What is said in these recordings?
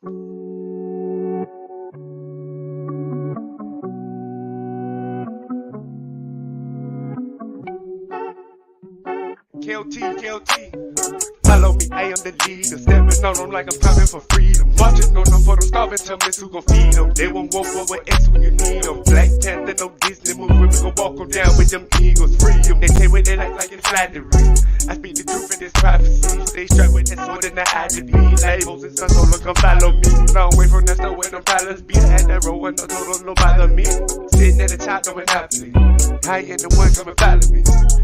KLT. Follow me, I am the leader. Stepping on them like I'm stopping for freedom. Marching on them for them starving, tell me who gon' feed them. They won't walk over X when you need them. Black Panther, no Disney movie. We gon' walk them down with them eagles. Free them. They say what they like it's flattery. I speak the truth in this prophecy. Stay strapped with that sword in the eye to be. Like Moses, son, so look, come follow me. Long way from that store where them palace be. I had that roll and no total, no bother me. Sitting at the top, no monopoly. I ain't the one coming follow me.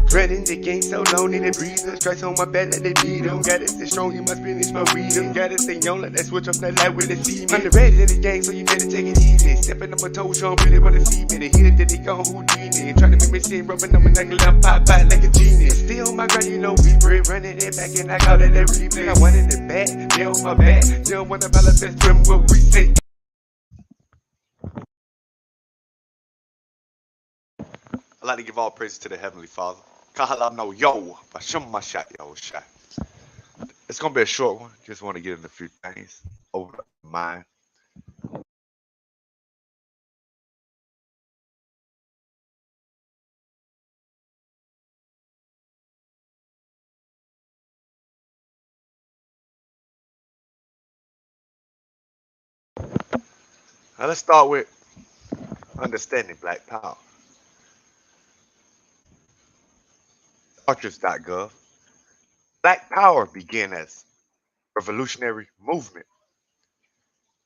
Running the game so long, need a breather. Strikes on my back like they beat them. Gotta stay strong, you must finish my reading. Gotta stay on, let that switch up that light with the see me. I'm the red in the game, so you better take it easy. Stepping up my toes, you don't really wanna see me. The hit that they gon' Houdini. Trying to make me see, rubbing on my neck, I'm pop out like a genius. Still on my grind, you know we break. Running it back and I call it every replay. I want in the back, they on my back. They don't wanna balance that swim what we say. I'd like to give all praises to the Heavenly Father. Kahala no yo, Bashum Mashat yo shot. It's gonna be a short one. Just want to get in a few things over mine. Now let's start with understanding Black Power. Archers.gov. Black Power began as a revolutionary movement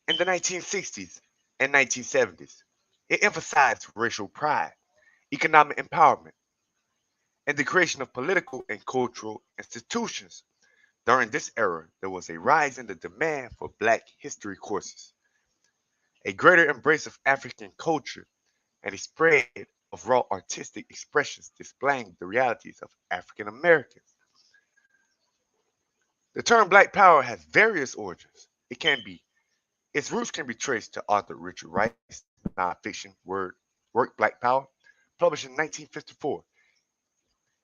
in the 1960s and 1970s. It emphasized racial pride, economic empowerment, and the creation of political and cultural institutions. During this era, there was a rise in the demand for Black history courses, a greater embrace of African culture, and a spread of raw artistic expressions displaying the realities of African Americans. The term Black Power has various origins. Its roots can be traced to Arthur Richard Wright's nonfiction work Black Power, published in 1954.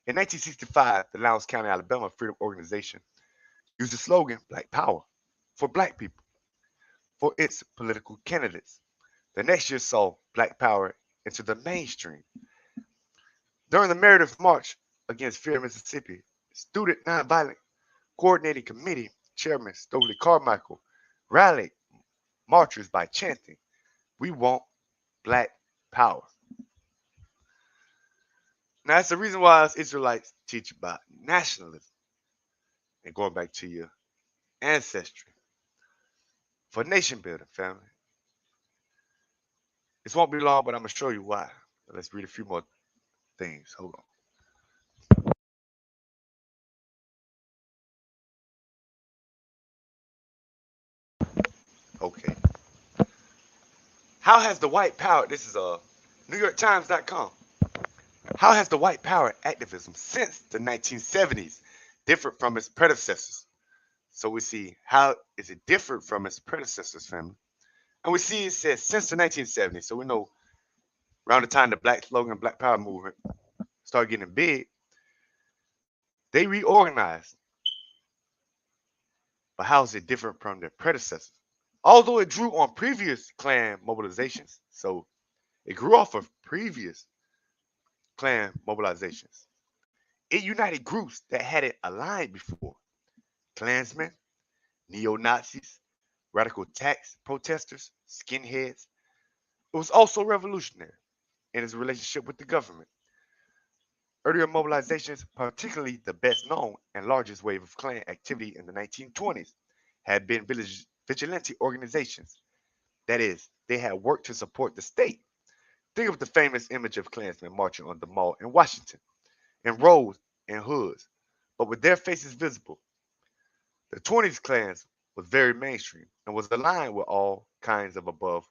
In 1965, the Lowndes County, Alabama Freedom Organization used the slogan Black Power for Black people for its political candidates. The next year saw Black Power into the mainstream. During the Meredith March against Fear, Mississippi, Student Nonviolent Coordinating Committee Chairman Stokely Carmichael rallied marchers by chanting, "We want Black Power." Now, that's the reason why us Israelites teach about nationalism and going back to your ancestry for nation building, family. This won't be long, but I'm going to show you why. Let's read a few more things. Hold on. Okay. How has the white power, this is NewYorkTimes.com. How has the white power activism since the 1970s differed from its predecessors? So we see how is it different from its predecessors, family. And we see it says since the 1970s. So we know around the time the Black slogan, Black Power movement started getting big, they reorganized. But how is it different from their predecessors? Although it drew on previous Klan mobilizations, so it grew off of previous Klan mobilizations. It united groups that hadn't aligned before. Klansmen, neo-Nazis, radical tax protesters, skinheads. It was also revolutionary in its relationship with the government. Earlier mobilizations, particularly the best known and largest wave of Klan activity in the 1920s, had been vigilante organizations. That is, they had worked to support the state. Think of the famous image of Klansmen marching on the Mall in Washington, in rows and hoods, but with their faces visible. The 20s Klans was very mainstream and was aligned with all kinds of above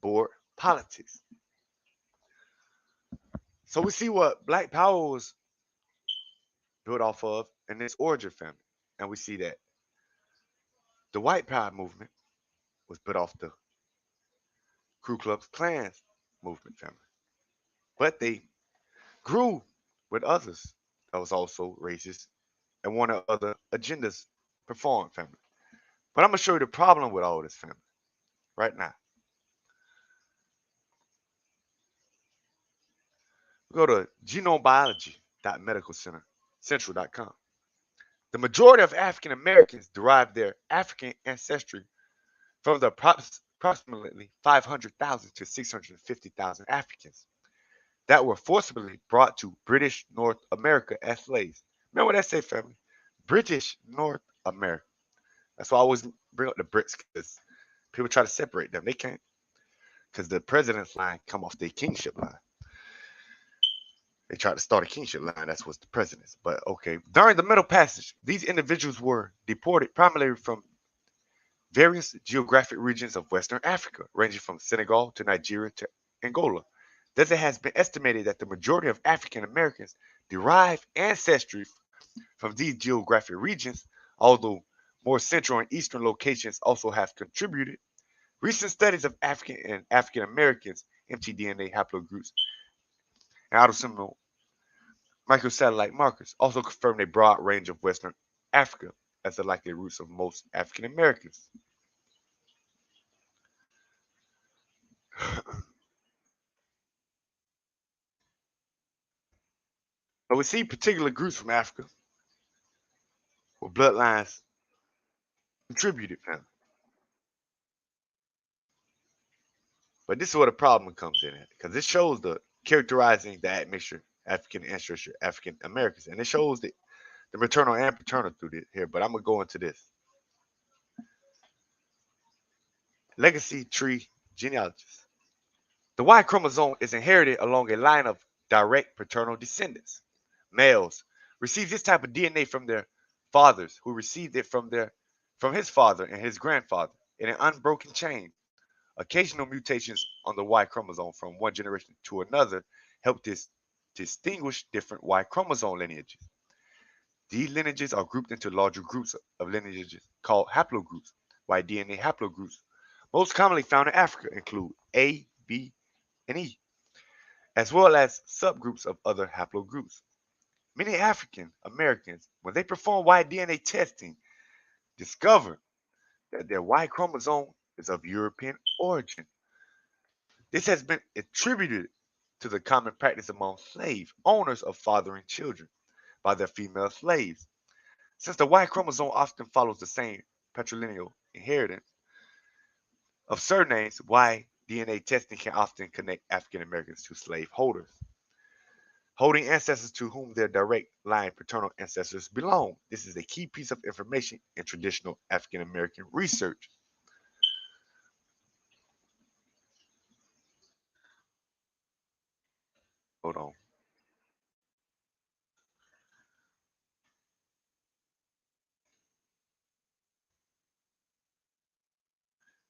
board politics. So we see what Black Power was built off of in its origin family. And we see that the White Power movement was built off the Ku Klux Klan movement family. But they grew with others that was also racist and wanted other agendas performed family. But I'm going to show you the problem with all this family. right now. Go to genomebiology.medicalcentral.com. The majority of African Americans derive their African ancestry from the approximately 500,000 to 650,000 Africans that were forcibly brought to British North America as slaves. Remember what I say, family? British North America. That's why I always bring up the Brits, because people try to separate them. They can't, because the president's line come off their kingship line. They tried to start a kingship line. That's what's the president's. But okay. During the Middle Passage, these individuals were deported primarily from various geographic regions of Western Africa, ranging from Senegal to Nigeria to Angola. Thus, it has been estimated that the majority of African Americans derive ancestry from these geographic regions, although more central and eastern locations also have contributed. Recent studies of African and African Americans, mtDNA haplogroups, and autosomal microsatellite markers also confirm a broad range of Western Africa as the likely roots of most African Americans. But we see particular groups from Africa with bloodlines contributed, family. But this is where the problem comes in, because it shows the characterizing the admixture African ancestry, African Americans, and it shows the maternal and paternal through this here. But I'm gonna go into this legacy tree genealogies. The Y chromosome is inherited along a line of direct paternal descendants. Males receive this type of DNA from their fathers, who received it from his father and his grandfather in an unbroken chain. Occasional mutations on the Y chromosome from one generation to another help distinguish different Y chromosome lineages. These lineages are grouped into larger groups of lineages called haplogroups. Y DNA haplogroups, most commonly found in Africa, include A, B, and E, as well as subgroups of other haplogroups. Many African Americans, when they perform Y DNA testing, discover that their Y chromosome is of European origin. This has been attributed to the common practice among slave owners of fathering children by their female slaves. Since the Y chromosome often follows the same patrilineal inheritance of surnames, Y DNA testing can often connect African Americans to slave holders, holding ancestors to whom their direct line paternal ancestors belong. This is a key piece of information in traditional African American research. Hold on.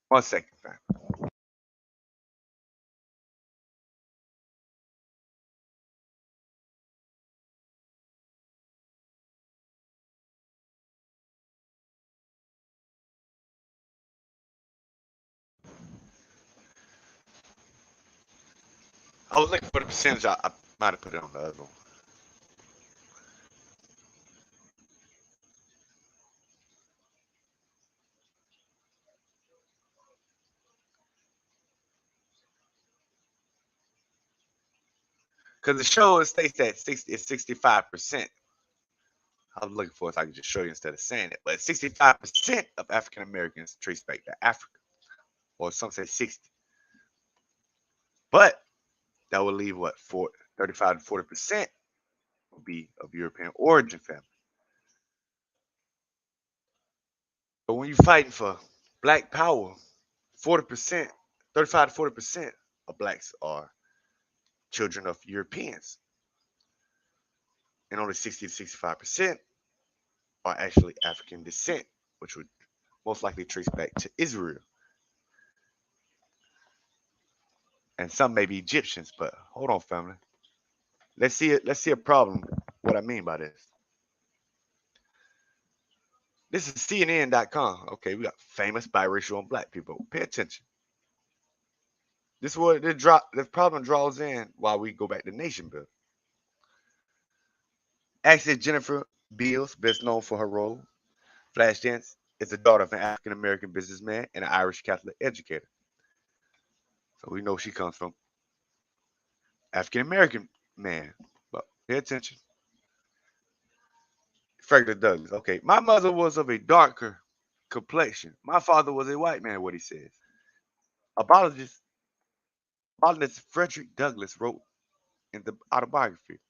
1 second, fam. I was looking for the percentage. I might have put it on the other one. Because the show it states that 65%. I was looking for it so I could just show you instead of saying it. But 65% of African Americans trace back to Africa, or some say 60. But that would leave what, 35 to 40% would be of European origin family. But when you're fighting for black power, 40%, 35 to 40% of blacks are children of Europeans. And only 60 to 65% are actually African descent, which would most likely trace back to Israel. And some may be Egyptians, but hold on, family. Let's see it. Let's see a problem. What I mean by this. This is CNN.com. Okay, we got famous biracial and black people. Pay attention. This is what the problem draws in while we go back to nation building. Actress Jennifer Beals, best known for her role Flashdance, is the daughter of an African American businessman and an Irish Catholic educator. So we know she comes from African American man. But pay attention. Frederick Douglass. Okay, my mother was of a darker complexion. My father was a white man, what he says. Abologist, Botanist Frederick Douglass wrote in the autobiography,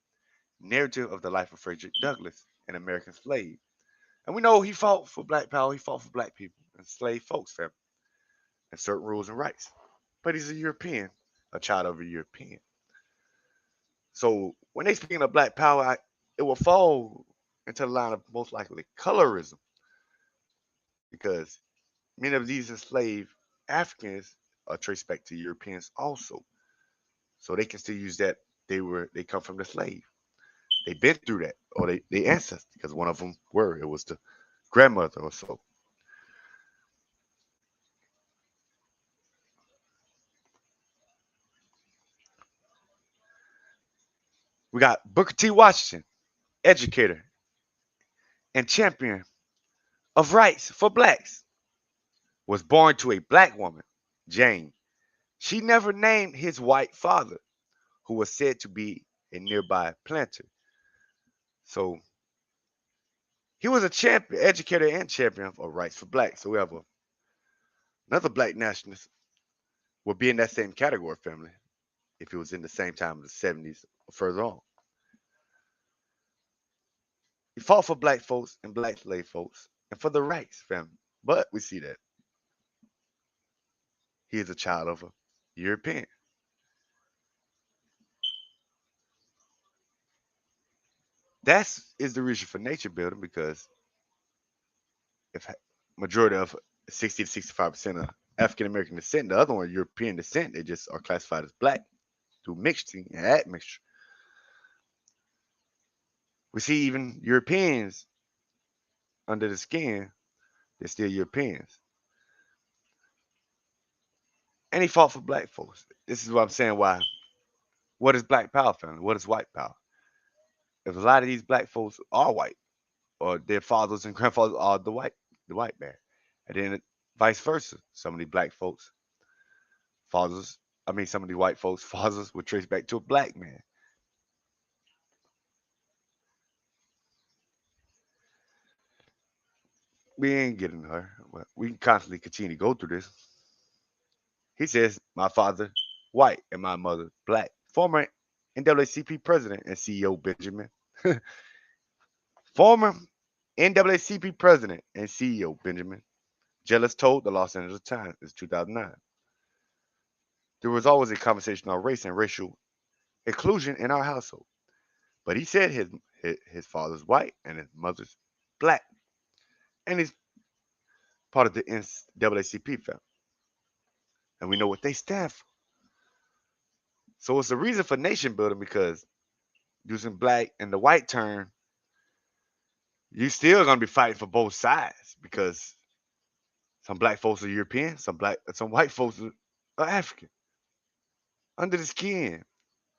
Narrative of the Life of Frederick Douglass, an American slave. And we know he fought for black power, he fought for black people, enslaved folks, family, and certain rules and rights. But he's a European, a child of a European. So when they speaking of black power, it will fall into the line of most likely colorism because many of these enslaved Africans are traced back to Europeans also. So they can still use that they come from the slave. They've been through that, or they ancestors, because one of them it was the grandmother or so. We got Booker T. Washington, educator and champion of rights for blacks, was born to a black woman, Jane. She never named his white father, who was said to be a nearby planter. So he was a champion, educator and champion of rights for blacks. So we have another black nationalist would be in that same category, family, if it was in the same time of the 70s or further on. He fought for black folks and black slave folks and for the rights, family. But we see that he is a child of a European. That is the reason for nation building because if majority of 60 to 65% of African American descent, the other one European descent, they just are classified as black through mixing and admixture. We see even Europeans under the skin, they're still Europeans. And he fought for black folks. This is what I'm saying why. What is black power, family? What is white power? If a lot of these black folks are white, or their fathers and grandfathers are the white man. And then vice versa. Some of the black folks, fathers, some of the white folks, fathers would trace back to a black man. We ain't getting her. But we can constantly continue to go through this. He says, my father, white, and my mother, black. Former NAACP president and CEO Benjamin. Former NAACP president and CEO Benjamin Jealous told the Los Angeles Times in 2009. There was always a conversation on race and racial inclusion in our household. But he said his father's white and his mother's black. And he's part of the NAACP family. And we know what they stand for. So it's a reason for nation building because using black and the white term, you still gonna be fighting for both sides because some black folks are European, some white folks are African. Under the skin.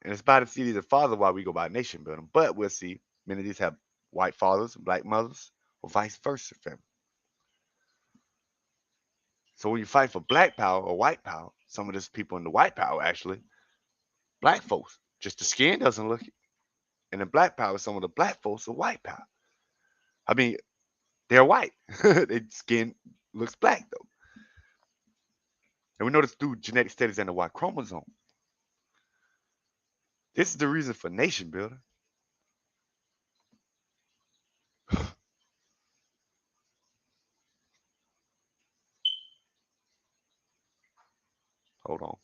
And it's by the city of the father why we go by nation building. But we'll see many of these have white fathers and black mothers, or vice versa, family. So when you fight for black power or white power, some of these people in the white power actually black folks. Just the skin doesn't look it. And in black power, some of the black folks are white power. I mean, they're white. Their skin looks black though. And we know this through genetic studies and the Y chromosome. This is the reason for nation building. Hold on.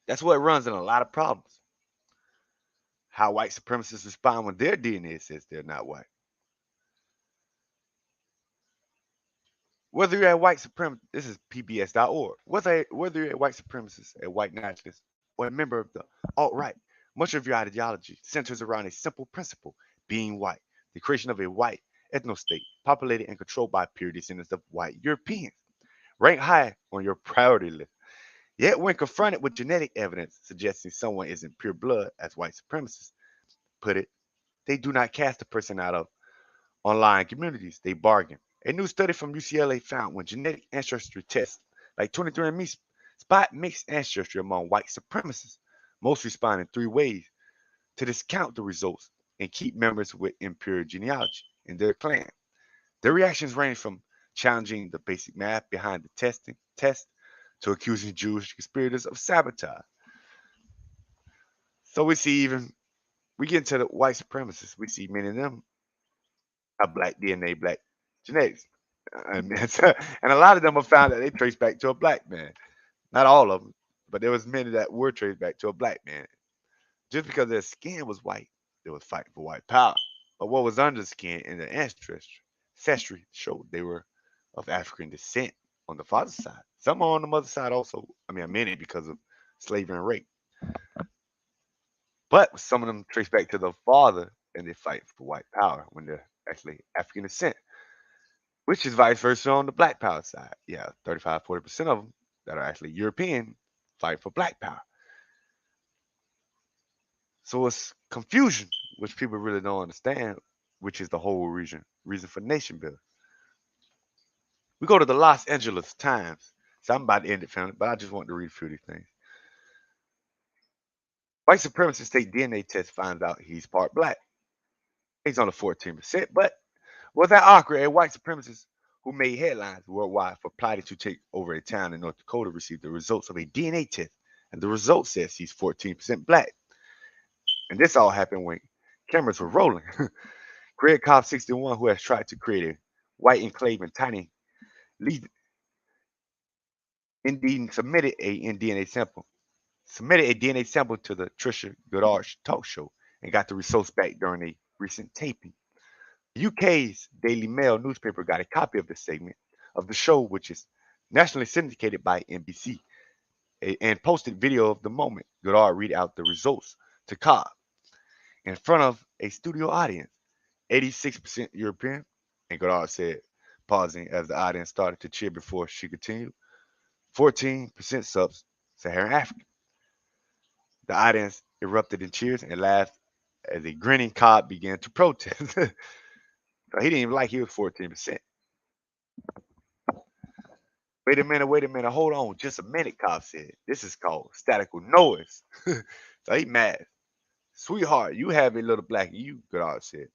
That's what runs in a lot of problems. How white supremacists respond when their DNA says they're not white. Whether you're a white supremacist, this is PBS.org. Whether you're a white supremacist, a white nationalist, or a member of the alt-right, much of your ideology centers around a simple principle: being white, the creation of a white ethno-state, populated and controlled by pure descendants of white Europeans, rank high on your priority list. Yet, when confronted with genetic evidence suggesting someone isn't pure blood, as white supremacists put it, they do not cast the person out of online communities. They bargain. A new study from UCLA found when genetic ancestry tests Like 23andMe spot mixed ancestry among white supremacists. Most respond in three ways to discount the results and keep members with impure genealogy in their clan. Their reactions range from challenging the basic math behind the test to accusing Jewish conspirators of sabotage. So we get into the white supremacists. We see many of them have black DNA, black genetics. And, and a lot of them have found that they trace back to a black man. Not all of them, but there was many that were traced back to a black man. Just because their skin was white, they was fighting for white power. But what was under the skin in their ancestry showed they were of African descent on the father's side. Some on the mother's side also. I mean, many because of slavery and rape. But some of them trace back to the father and they fight for white power when they're actually African descent, which is vice versa on the black power side. Yeah, 35, 40% of them that are actually European fight for black power. So it's confusion, which people really don't understand, which is the whole reason for nation building. We go to the Los Angeles Times. So I'm about to end it, family, but I just want to read a few of these things. White supremacist state DNA test finds out he's part black. He's only 14%, but was that awkward? A white supremacist who made headlines worldwide for plotting to take over a town in North Dakota received the results of a DNA test, and the result says he's 14% black. And this all happened when cameras were rolling. Greg Cobb, 61, who has tried to create a white enclave in tiny lead, indeed submitted a DNA sample to the Trisha Goddard talk show and got the results back during a recent taping. The UK's Daily Mail newspaper got a copy of the segment of the show, which is nationally syndicated by NBC, and posted video of the moment Goddard read out the results to Cobb in front of a studio audience, 86% European, and Goddard said, pausing as the audience started to cheer before she continued, 14% sub-Saharan African. The audience erupted in cheers and laughed as a grinning Cobb began to protest. So he didn't even like he was 14%. Wait a minute, hold on just a minute, Cobb said. This is called statical noise. So he mad. Sweetheart, you have a little black you, Goddard said.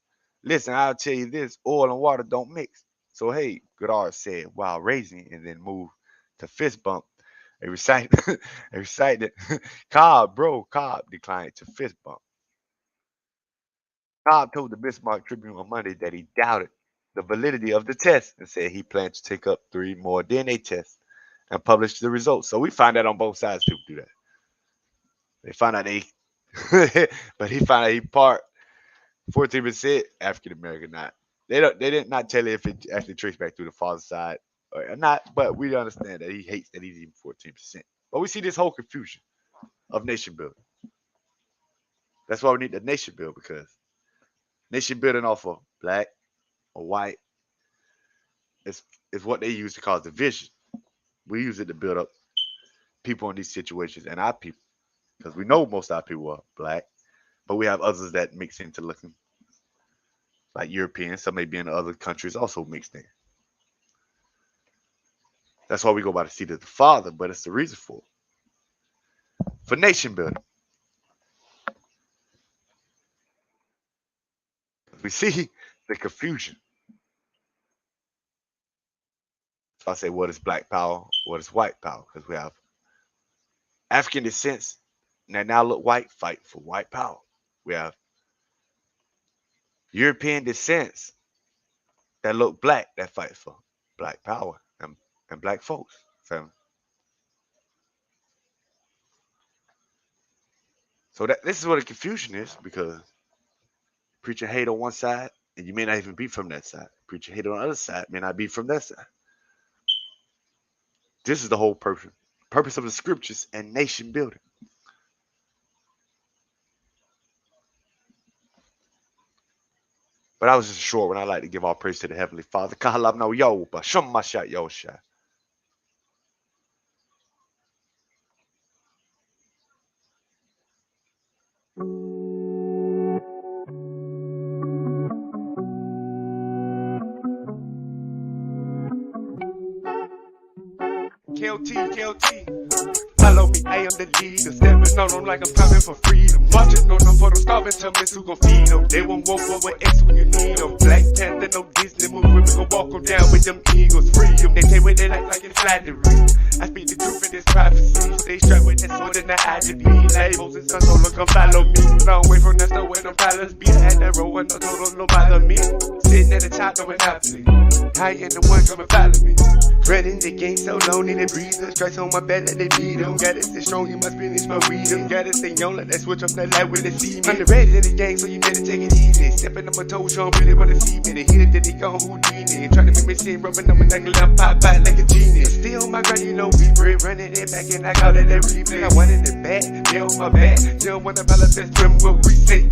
Listen, I'll tell you this, oil and water don't mix. So hey, Goddard said while raising and then moved to fist bump. A recited Cobb declined to fist bump. Cobb told the Bismarck Tribune on Monday that he doubted the validity of the test and said he planned to take up 3 more DNA tests and publish the results. So we find that on both sides people do that. They find out but he found out he part 14% African American. Not they did not tell you if it actually traced back through the father's side or not, but we understand that he hates that he's even 14%. But we see this whole confusion of nation building. That's why we need the nation build, because nation building off of black or white is what they use to cause division. We use it to build up people in these situations and our people, because we know most of our people are black, but we have others that mix into looking like Europeans. Some may be in other countries also mixed in. That's why we go by the seat of the father, but it's the reason for nation building. We see the confusion. So I say, what is black power? What is white power? Because we have African descents that now look white, fight for white power. We have European descents that look black, that fight for black power and black folks. Family. So this is where the confusion is, because preacher hate on one side, and you may not even be from that side. Preacher hate on the other side, may not be from that side. This is the whole purpose of the scriptures and nation building. But I was just short when I like to give all praise to the Heavenly Father. Kahalab no yo, but shum mashat yosha. KLT. Follow me, I am the leader. Stepping on them like I'm coming for freedom. Marching on them for them starving, tell me who gon' feed them. They won't walk over X when you need them. Black Panther, no Disney movie, we gon' walk them down with them eagles. Freedom, they take what they like it's flattery. I speak the truth in this prophecy. Stay strapped with that sword in the eye to be labels. It's so look, come follow me. Long way from that store where them pilots be. I had that roll and no total, no bother me. Sitting at the top, going happily. I ain't the one coming follow me. Running the game so long, need a breather. Strikes on my back like they beat him. Gotta stay strong, you must finish my reading. Gotta stay on, let that switch up that light when they see me. I'm the ready in the game, so you better take it easy. Stepping on my toes, you don't really wanna see me. They hit it, then they gone Houdini. Trying to make me see, rubbing on my neck, and I'm pop like a genius. Still on my grind, you know we break. Running it back, and I call it that replay. I wanted it back, they on my back. They don't wanna follow best friend, what we say.